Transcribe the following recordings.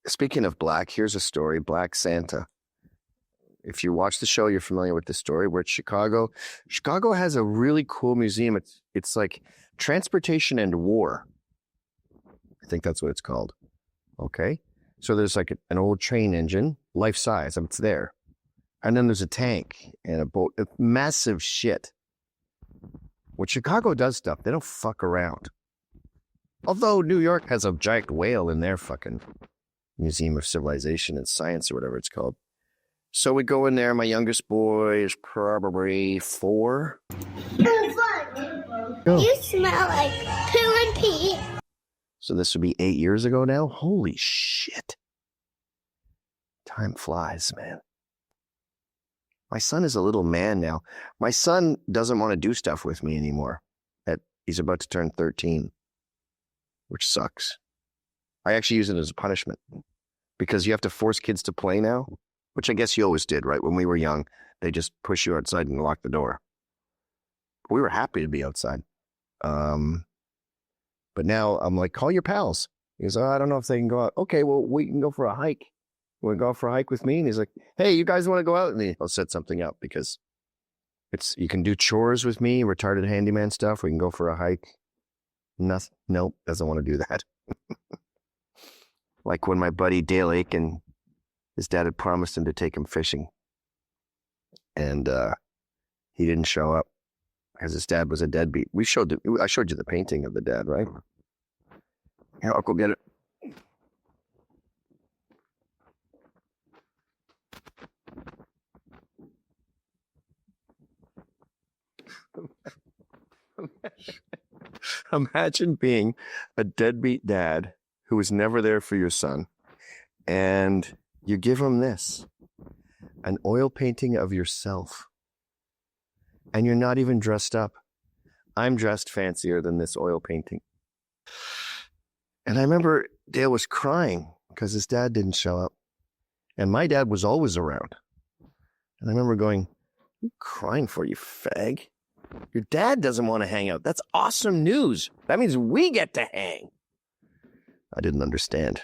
Speaking of black, here's a story, Black Santa. If you watch the show, you're familiar with the story. We're at Chicago. Chicago has a really cool museum. It's like transportation and war. I think that's what it's called. Okay. So there's like an old train engine, life size, and it's there. And then there's a tank and a boat, massive shit. When Chicago does stuff, they don't fuck around. Although New York has a giant whale in their fucking Museum of Civilization and Science or whatever it's called. So we go in there. My youngest boy is probably 4. Oh. You smell like poo and pee. So this would be 8 years ago now. Holy shit. Time flies, man. My son is a little man now. My son doesn't want to do stuff with me anymore. He's about to turn 13, which sucks. I actually use it as a punishment because you have to force kids to play now, which I guess you always did, right? When we were young, they just push you outside and lock the door. We were happy to be outside. But now I'm like, call your pals. He goes, I don't know if they can go out. Okay, well, we can go for a hike. Want to go for a hike with me? And he's like, hey, you guys want to go out? And he'll set something up because you can do chores with me, retarded handyman stuff. We can go for a hike. Nothing. Nope, doesn't want to do that. Like when my buddy Dale Aiken, his dad had promised him to take him fishing. And he didn't show up because his dad was a deadbeat. I showed you the painting of the dad, right? Here, I'll go get it. Imagine being a deadbeat dad who was never there for your son, and you give him this, an oil painting of yourself, and you're not even dressed up. I'm dressed fancier than this oil painting. And I remember Dale was crying because his dad didn't show up, and my dad was always around. And I remember going, "I'm crying for you, fag. Your dad doesn't want to hang out. That's awesome news. That means we get to hang." I didn't understand.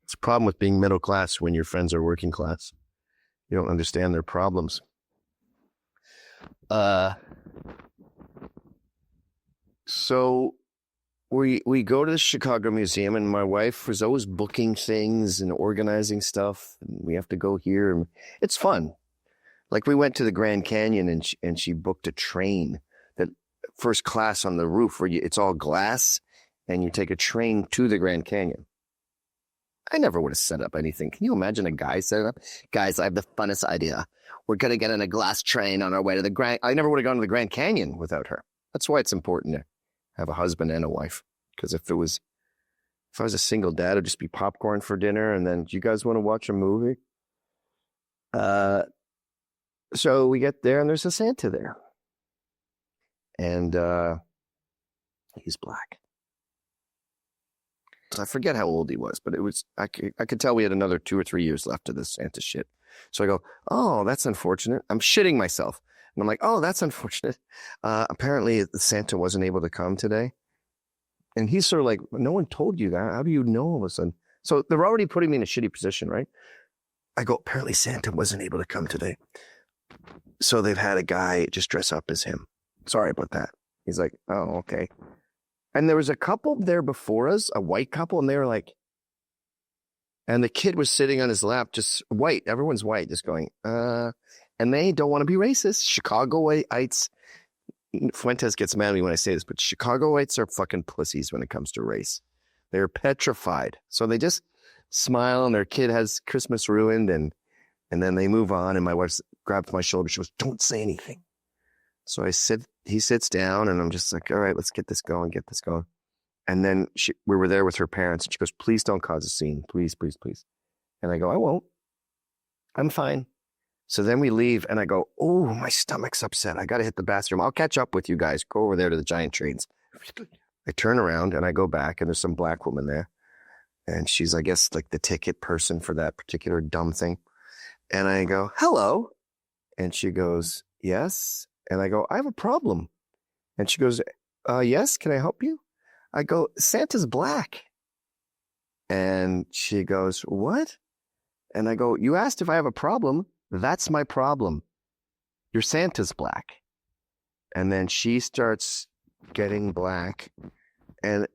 It's a problem with being middle class when your friends are working class. You don't understand their problems. So we go to the Chicago Museum, and my wife was always booking things and organizing stuff. And we have to go here. And it's fun. Like we went to the Grand Canyon, and she booked a train, that first class on the roof where it's all glass, and you take a train to the Grand Canyon. I never would have set up anything. Can you imagine a guy setting up? Guys, I have the funnest idea. We're going to get on a glass train on our way to the Grand... I never would have gone to the Grand Canyon without her. That's why it's important to have a husband and a wife. Because if I was a single dad, it'd just be popcorn for dinner, and then, do you guys want to watch a movie? So we get there, and there's a Santa there. And he's black. I forget how old he was, but I could tell we had another 2 or 3 years left of this Santa shit. So I go, oh, that's unfortunate. I'm shitting myself. And I'm like, oh, that's unfortunate. Apparently the Santa wasn't able to come today. And he's sort of like, no one told you that. How do you know all of a sudden? So they're already putting me in a shitty position, right? I go, apparently Santa wasn't able to come today. So they've had a guy just dress up as him. Sorry about that. He's like, oh, okay. And there was a couple there before us, a white couple, and they were like, and the kid was sitting on his lap, just white. Everyone's white, just going, and they don't want to be racist. Chicagoites, Fuentes gets mad at me when I say this, but Chicagoites are fucking pussies when it comes to race. They're petrified. So they just smile, and their kid has Christmas ruined, and then they move on, and my wife grabs my shoulder. She goes, don't say anything. So he sits down, and I'm just like, all right, let's get this going. And then we were there with her parents, and she goes, please don't cause a scene. Please, please, please. And I go, I won't. I'm fine. So then we leave, and I go, oh, my stomach's upset. I got to hit the bathroom. I'll catch up with you guys. Go over there to the giant trains. I turn around, and I go back, and there's some black woman there. And she's, I guess, like the ticket person for that particular dumb thing. And I go, hello. And she goes, yes. And I go, I have a problem. And she goes, yes, can I help you? I go, Santa's black. And she goes, what? And I go, you asked if I have a problem. That's my problem. Your Santa's black. And then she starts getting black. And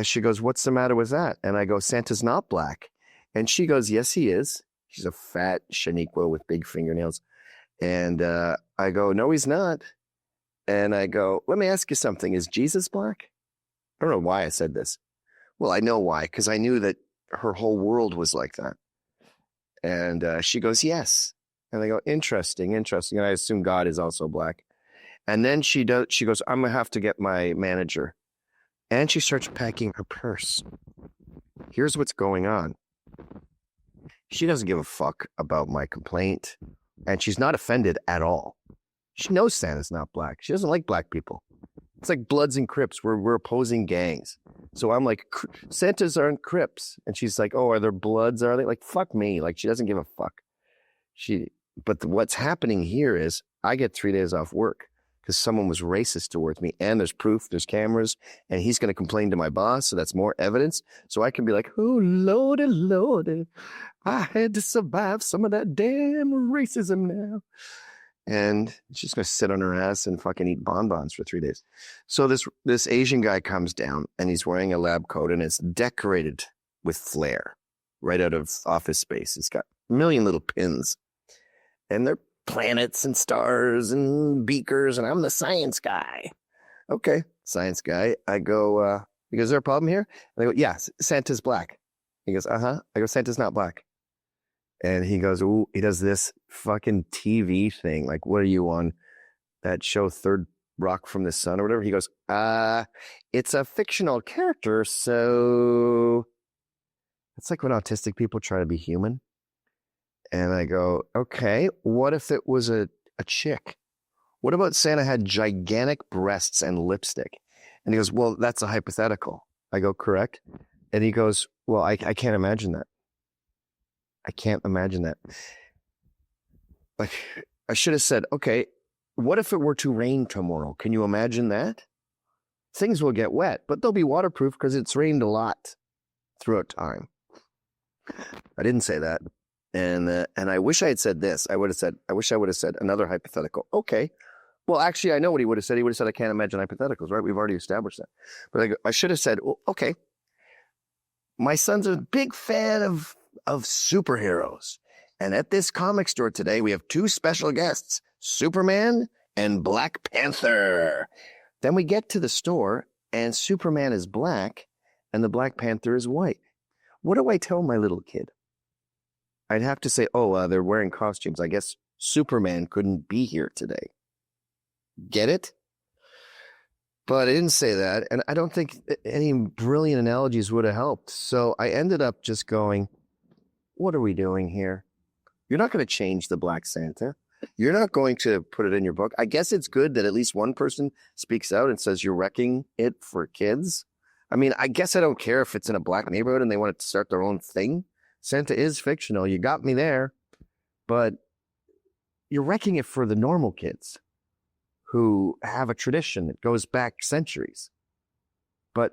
she goes, what's the matter with that? And I go, Santa's not black. And she goes, yes, he is. She's a fat Shaniqua with big fingernails. And I go, no, he's not. And I go, let me ask you something. Is Jesus black? I don't know why I said this. Well, I know why, because I knew that her whole world was like that. And she goes, yes. And I go, interesting. And I assume God is also black. And then she goes, I'm going to have to get my manager. And she starts packing her purse. Here's what's going on. She doesn't give a fuck about my complaint. And she's not offended at all. She knows Santa's not black. She doesn't like black people. It's like Bloods and Crips. We're opposing gangs. So I'm like, Santas aren't Crips. And she's like, oh, are there Bloods? Are they? Like, fuck me. Like, she doesn't give a fuck. But what's happening here is I get 3 days off work because someone was racist towards me. And there's proof, there's cameras, and he's going to complain to my boss. So that's more evidence. So I can be like, oh, Lordy, Lordy, I had to survive some of that damn racism now. And she's going to sit on her ass and fucking eat bonbons for 3 days. So this Asian guy comes down and he's wearing a lab coat and it's decorated with flair right out of Office Space. It's got a million little pins and they're planets and stars and beakers. And I'm the science guy. Okay, science guy. I go, he goes, is there a problem here? And I go, yeah, Santa's black. He goes, uh-huh. I go, Santa's not black. And he goes, ooh, he does this fucking TV thing. Like, what are you on that show, Third Rock from the Sun or whatever? He goes, it's a fictional character. So it's like when autistic people try to be human. And I go, okay, what if it was a chick? What about Santa had gigantic breasts and lipstick? And he goes, well, that's a hypothetical. I go, correct. And he goes, well, I can't imagine that. I can't imagine that. Like, I should have said, okay, what if it were to rain tomorrow? Can you imagine that? Things will get wet, but they'll be waterproof because it's rained a lot throughout time. I didn't say that. And I wish I had said this. I wish I would have said another hypothetical. Okay. Well, actually, I know what he would have said. He would have said, I can't imagine hypotheticals, right? We've already established that. But I should have said, well, okay, my son's a big fan of superheroes. And at this comic store today, we have 2 special guests, Superman and Black Panther. Then we get to the store and Superman is black and the Black Panther is white. What do I tell my little kid? I'd have to say, they're wearing costumes. I guess Superman couldn't be here today. Get it? But I didn't say that. And I don't think any brilliant analogies would have helped. So I ended up just going, what are we doing here? You're not going to change the Black Santa. You're not going to put it in your book. I guess it's good that at least one person speaks out and says you're wrecking it for kids. I mean, I guess I don't care if it's in a black neighborhood and they want to start their own thing. Santa is fictional. You got me there. But you're wrecking it for the normal kids who have a tradition that goes back centuries. But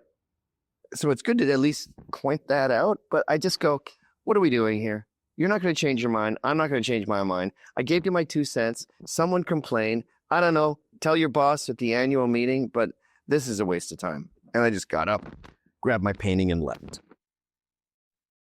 so it's good to at least point that out. But I just go, what are we doing here? You're not going to change your mind. I'm not going to change my mind. I gave you my 2 cents. Someone complained. I don't know. Tell your boss at the annual meeting, but this is a waste of time. And I just got up, grabbed my painting and left.